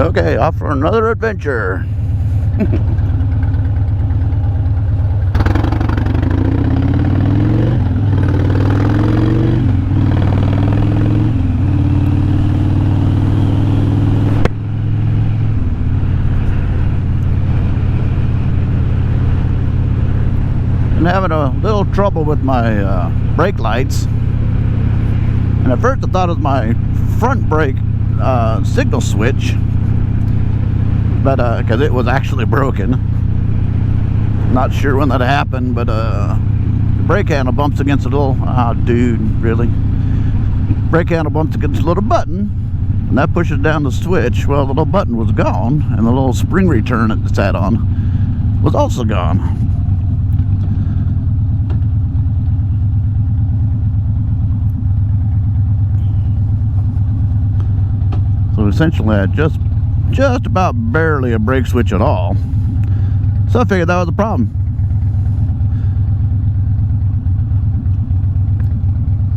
Okay, off for another adventure. Been having a little trouble with my brake lights, and at first I thought it was my front brake signal switch, but because it was actually broken. Not sure when that happened, but the brake handle bumps against a little dude, really. Brake handle bumps against a little button, and that pushes down the switch. Well, the little button was gone, and the little spring return it sat on was also gone. So essentially I had just about barely a brake switch at all. So I figured that was the problem.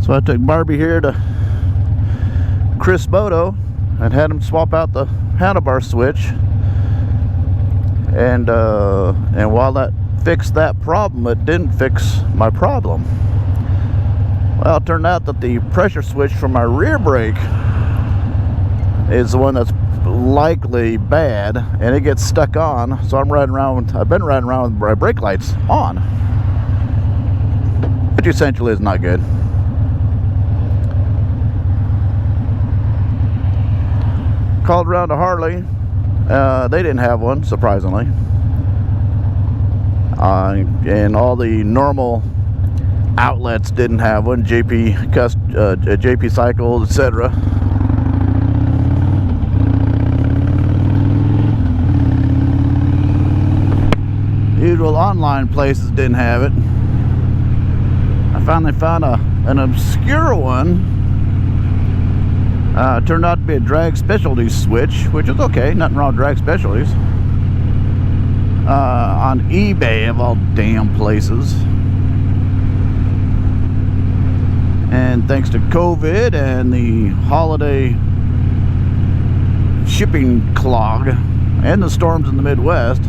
So I took Barbie here to Chris Moto and had him swap out the handlebar switch. And while that fixed that problem, it didn't fix my problem. Well, it turned out that the pressure switch for my rear brake is the one that's likely bad, and it gets stuck on. So I've been riding around with my brake lights on, which essentially is not good. Called around to Harley. They didn't have one, surprisingly, and all the normal outlets didn't have one. JP Cycles, etc. Usual online places didn't have it. I finally found an obscure one. Turned out to be a Drag Specialties switch, which is okay, nothing wrong with Drag Specialties. On eBay, of all damn places. And thanks to COVID and the holiday shipping clog and the storms in the Midwest,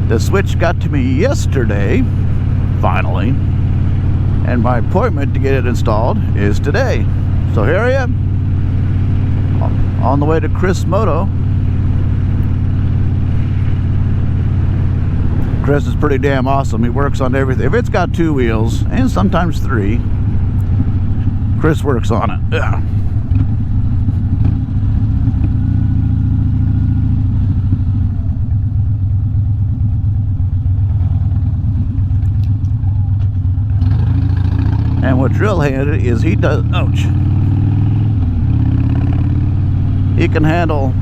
the switch got to me yesterday, finally, and my appointment to get it installed is today. So here I am, on the way to Chris Moto. Chris is pretty damn awesome. He works on everything. If it's got 2 wheels, and sometimes 3, Chris works on it. Yeah. And what's real handy is he does, ouch, he can handle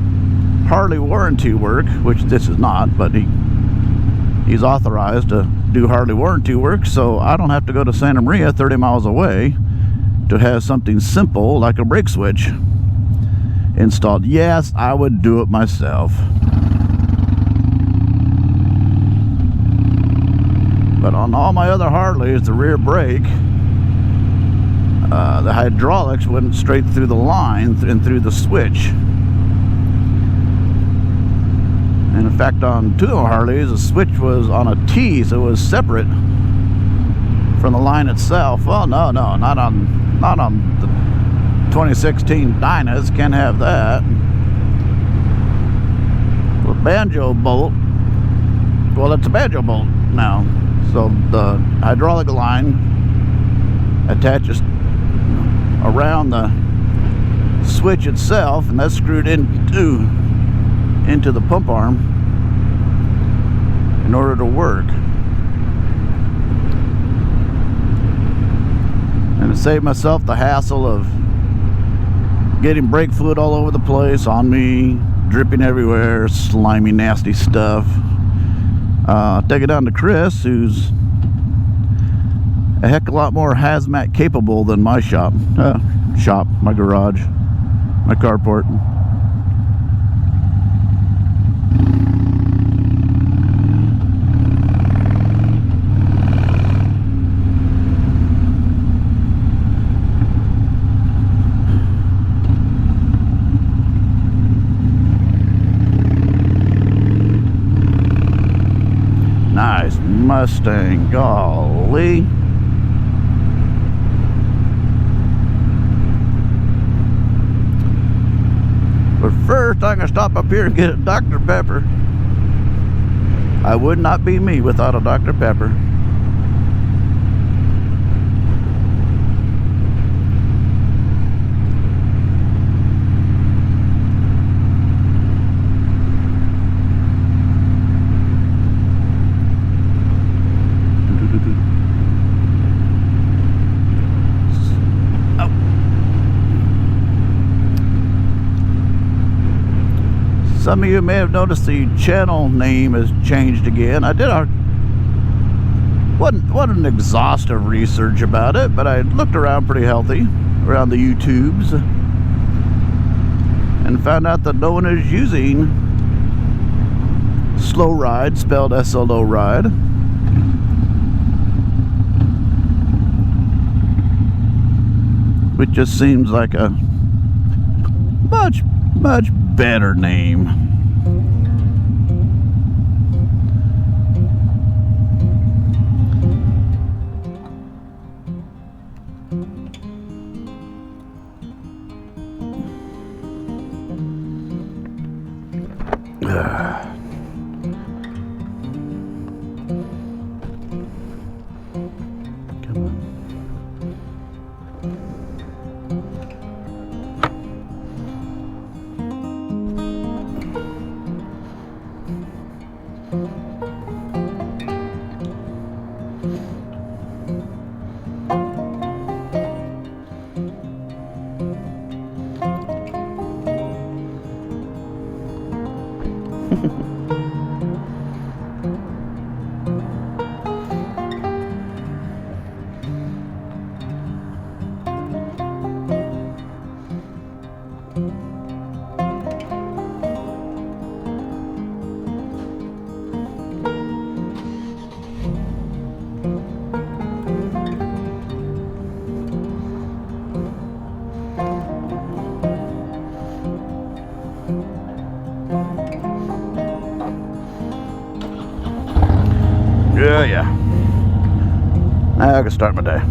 Harley warranty work, which this is not, but he's authorized to do Harley warranty work, so I don't have to go to Santa Maria 30 miles away to have something simple like a brake switch installed. Yes, I would do it myself, but on all my other Harleys, the rear brake, the hydraulics went straight through the line and through the switch. And in fact, on 2 of my Harleys, the switch was on a T, so it was separate from the line itself. Well, no, not on the 2016 Dynas. Can't have that. The banjo bolt. Well, it's a banjo bolt now. So the hydraulic line attaches around the switch itself, and that's screwed into the pump arm in order to work. And to save myself the hassle of getting brake fluid all over the place on me, dripping everywhere, slimy, nasty stuff, take it down to Chris, who's a heck of a lot more hazmat capable than my shop, my garage, my carport. Mustang. Golly. But first, I'm going to stop up here and get a Dr. Pepper. I would not be me without a Dr. Pepper. Some of you may have noticed the channel name has changed again. I did wasn't an exhaustive research about it, but I looked around pretty healthy around the YouTubes and found out that no one is using Slow Ride, spelled SLO Ride. Which just seems like a much better name. Come on. Yeah. Now I can start my day.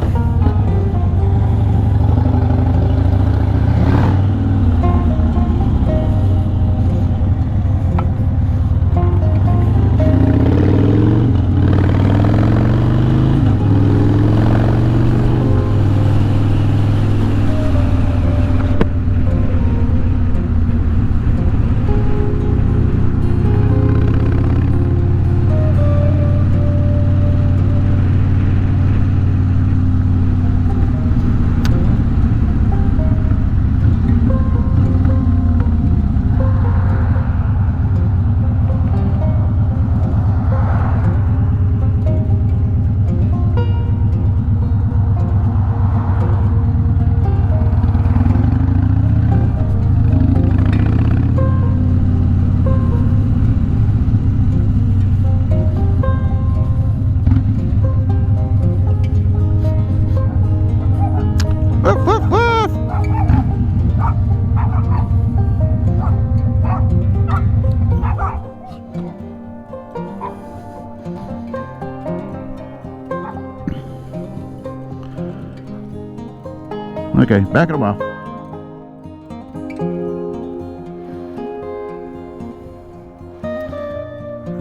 Okay, back in a while.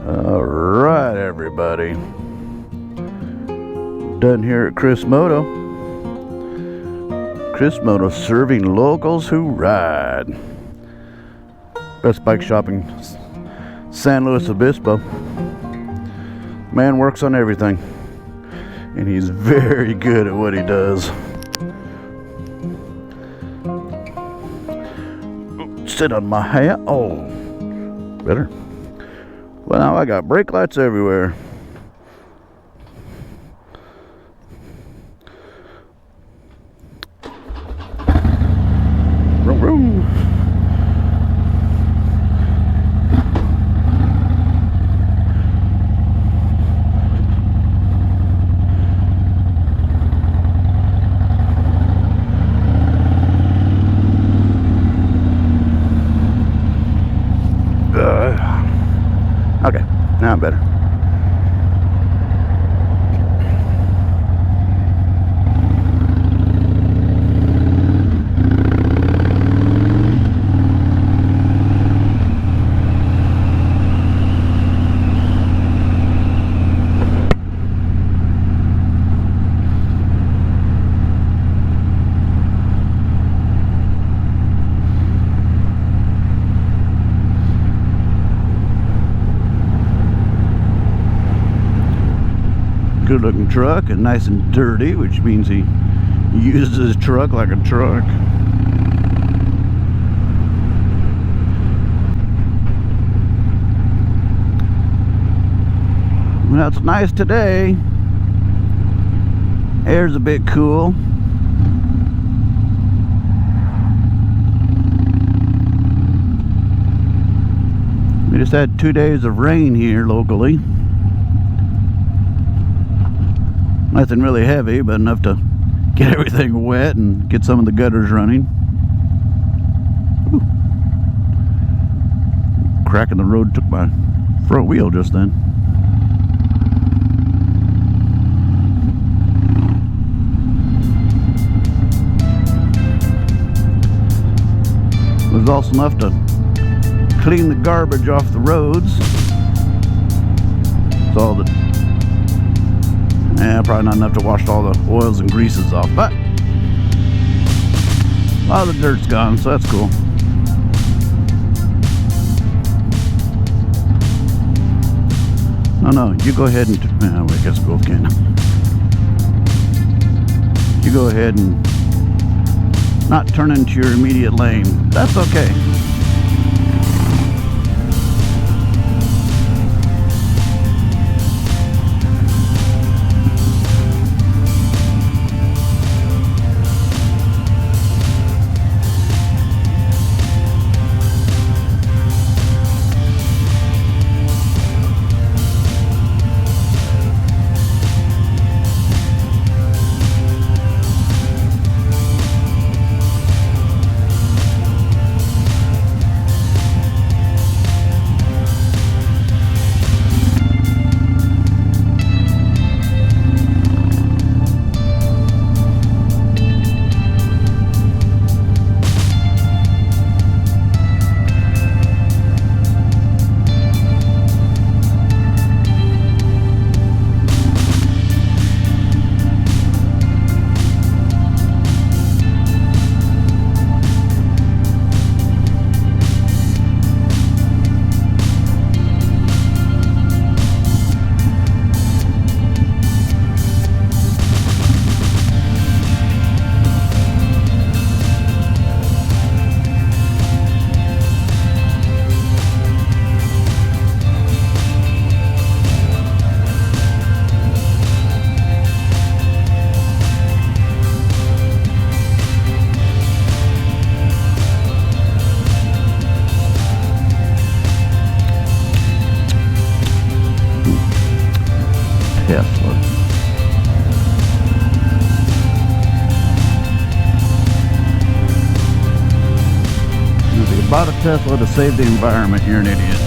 All right, everybody. Done here at Chris Moto. Chris Moto serving locals who ride. Best bike shop in San Luis Obispo. Man works on everything, and he's very good at what he does. Sit on my hat. Oh, better. Well, now I got brake lights everywhere. Vroom, vroom. Okay, now I'm better. Good looking truck and nice and dirty, which means he uses his truck like a truck. Well, it's nice today. Air's a bit cool. We just had 2 days of rain here locally. Nothing really heavy, but enough to get everything wet and get some of the gutters running. Ooh. Crack in the road took my front wheel just then. It was also enough to clean the garbage off the roads. It's all the probably not enough to wash all the oils and greases off, but a lot of the dirt's gone, so that's cool. No, you go ahead and I guess we both can. You go ahead and not turn into your immediate lane. That's okay. Bought a Tesla to save the environment, you're an idiot.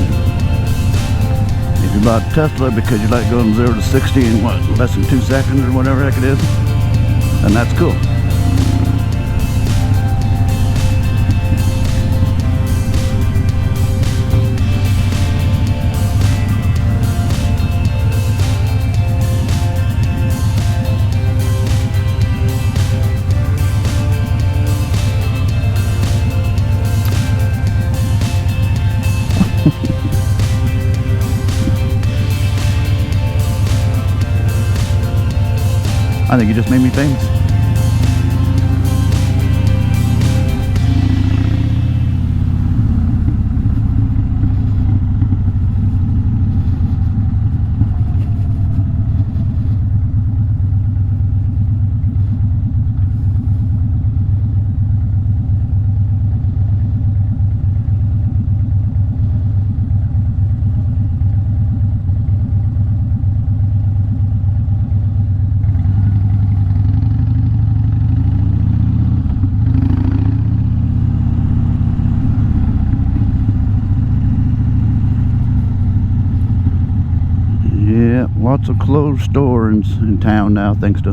If you bought a Tesla because you like going 0 to 60 in what, less than 2 seconds or whatever the heck it is, then that's cool. I think you just made me famous. Lots of closed stores in town now, thanks to,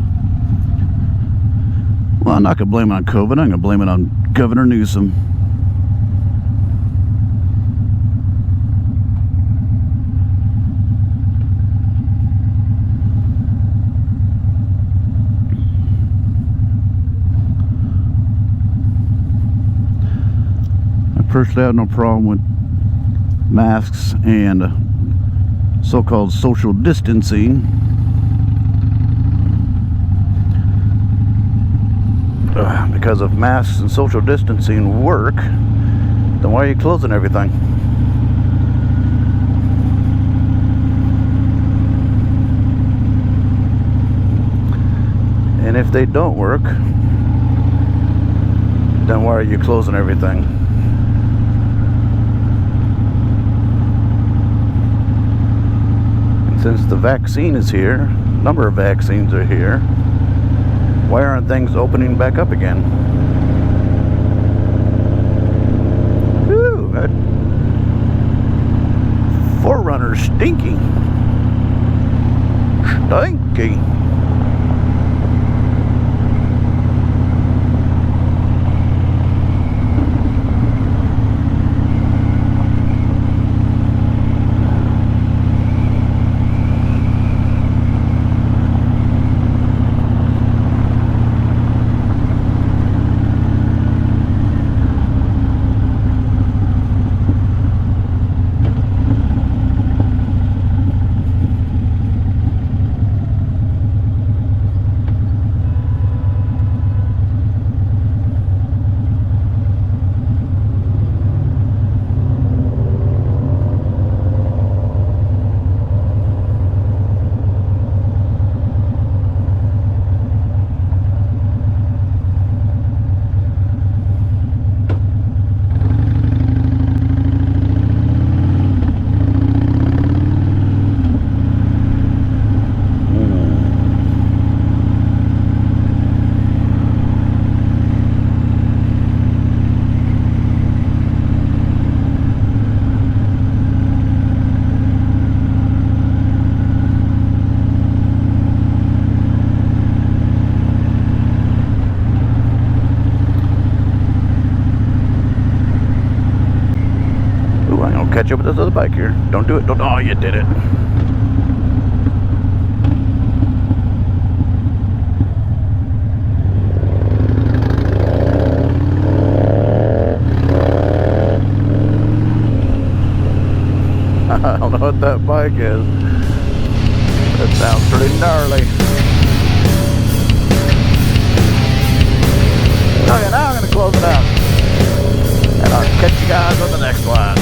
well, I'm not going to blame it on COVID. I'm going to blame it on Governor Newsom. I personally have no problem with masks and so-called social distancing, because of masks and social distancing work, then why are you closing everything? And if they don't work, then why are you closing everything? And since the vaccine is here, a number of vaccines are here, why aren't things opening back up again? Whew, that Forerunner's stinky. Stinky. Catch up with this other bike here. Don't do it. Don't. Oh, you did it. I don't know what that bike is. That sounds pretty gnarly. Okay, now I'm going to close it out. And I'll catch you guys on the next one.